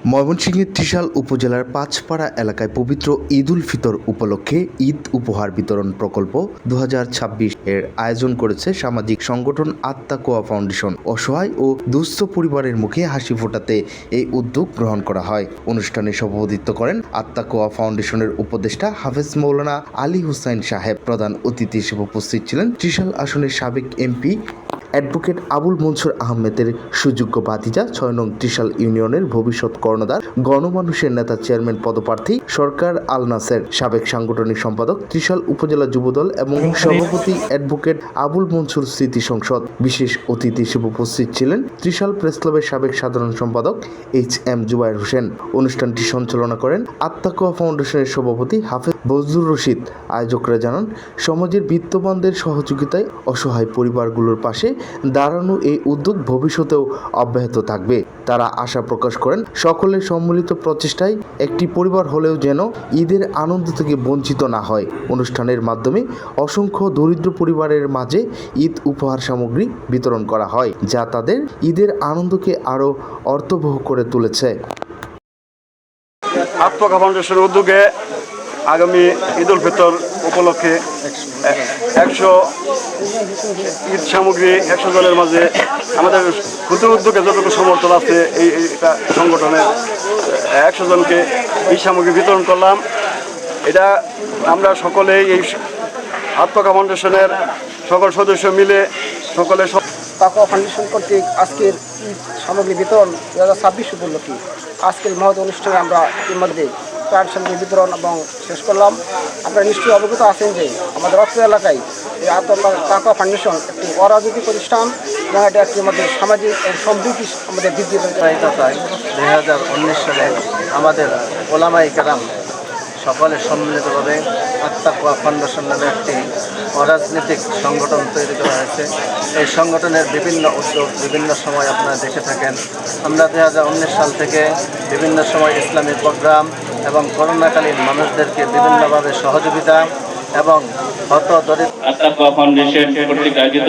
ময়মনসিংহের ত্রিশাল উপজেলার পাঁচপাড়া এলাকায় পবিত্র ঈদ উল ফিতর উপলক্ষে ঈদ উপহার বিতরণ প্রকল্প 2026 এর আয়োজন করেছে সামাজিক সংগঠন আত্মাকোয়া ফাউন্ডেশন। অসহায় ও দুস্থ পরিবারের মুখে হাসি ফোটাতে এই উদ্যোগ গ্রহণ করা হয়। অনুষ্ঠানে সভাপতিত্ব করেন আত্মাকোয়া ফাউন্ডেশনের উপদেষ্টা হাফেজ মৌলানা আলী হুসাইন সাহেব। প্রধান অতিথি হিসেবে উপস্থিত ছিলেন ত্রিশাল আসনের সাবেক এমপি অ্যাডভোকেট আবুল মনসুর আহমেদের সুযোগ্য ভাতিজা 6 নং ত্রিশাল ইউনিয়নের ভবিষ্যৎ কর্ণধার গণমানুষের নেতা চেয়ারম্যান পদপ্রার্থী সরকার আল নাসের, সাবেক সাংগঠনিক সম্পাদক ত্রিশাল উপজেলা যুবদল এবং সভাপতি অ্যাডভোকেট আবুল মনসুর স্মৃতি সংসদ। বিশেষ অতিথি হিসেবে উপস্থিত ছিলেন ত্রিশাল প্রেস ক্লাবের সাবেক সাধারণ সম্পাদক HM জুবায়ের হোসেন। অনুষ্ঠানটি সঞ্চালনা করেন আত্মাকোয়া ফাউন্ডেশনের সভাপতি হাফেজ বজলুর রশিদ। আয়োজকরা জানান, সমাজের বিত্তবানদের সহযোগিতায় অসহায় পরিবারগুলোর পাশে দাঁড়ানো এই উদ্যোগ ভবিষ্যতেও অব্যাহত থাকবে। তারা আশা প্রকাশ করেন, সকলের সম্মিলিত প্রচেষ্টায় একটি পরিবার হলেও যেন ঈদের আনন্দ থেকে বঞ্চিত না হয়। অনুষ্ঠানের মাধ্যমে অসংখ্য দরিদ্র পরিবারের মাঝে ঈদ উপহার সামগ্রী বিতরণ করা হয়, যা তাদের ঈদের আনন্দকে আরও অর্থবহ করে তুলেছে। আত্মাকোয়া ফাউন্ডেশনের উদ্যোগে আগামী ঈদ উল ফিতর উপলক্ষে 100 ঈদ সামগ্রী 100 জনের মাঝে আমাদের ক্ষুদ্র উদ্যোগে যতটুকু সমর্থন আছে এইটা সংগঠনের 100 জনকে ঈদ সামগ্রী বিতরণ করলাম। এটা আমরা সকলেই এই আত্মাকোয়া ফাউন্ডেশনের সকল সদস্য মিলে সকলে আত্মাকোয়া ফাউন্ডেশন কর্তৃক আজকের ঈদ সামগ্রী বিতরণ 2026 উপলক্ষে আজকের মহৎ অনুষ্ঠানে আমরা ইতিমধ্যে ত্রাণ সামগ্রী বিতরণ এবং শেষ করলাম। আপনারা নিশ্চয়ই অবগত আছেন যে আমাদের অত্র এলাকায় এই আত্মাকোয়া ফাউন্ডেশন একটি অরাজনৈতিক প্রতিষ্ঠান এবং এটা একটি আমাদের সামাজিক ও সমৃদ্ধি আমাদের বৃদ্ধি চায়। 2019 সালে আমাদের ওলামায়ে কেরাম সকলে সম্মিলিতভাবে আত্মাকোয়া ফাউন্ডেশন নামে একটি অরাজনৈতিক সংগঠন তৈরি করা হয়েছে। এই সংগঠনের বিভিন্ন উদ্যোগ বিভিন্ন সময় আপনারা দেখে থাকেন। আমরা 2019 সাল থেকে বিভিন্ন সময় ইসলামিক প্রোগ্রাম এবং করোনাকালীন মানুষদেরকে বিভিন্নভাবে সহযোগিতা এবং হত দরিদ্র আত্মাকোয়া ফাউন্ডেশন কর্তৃক আয়োজিত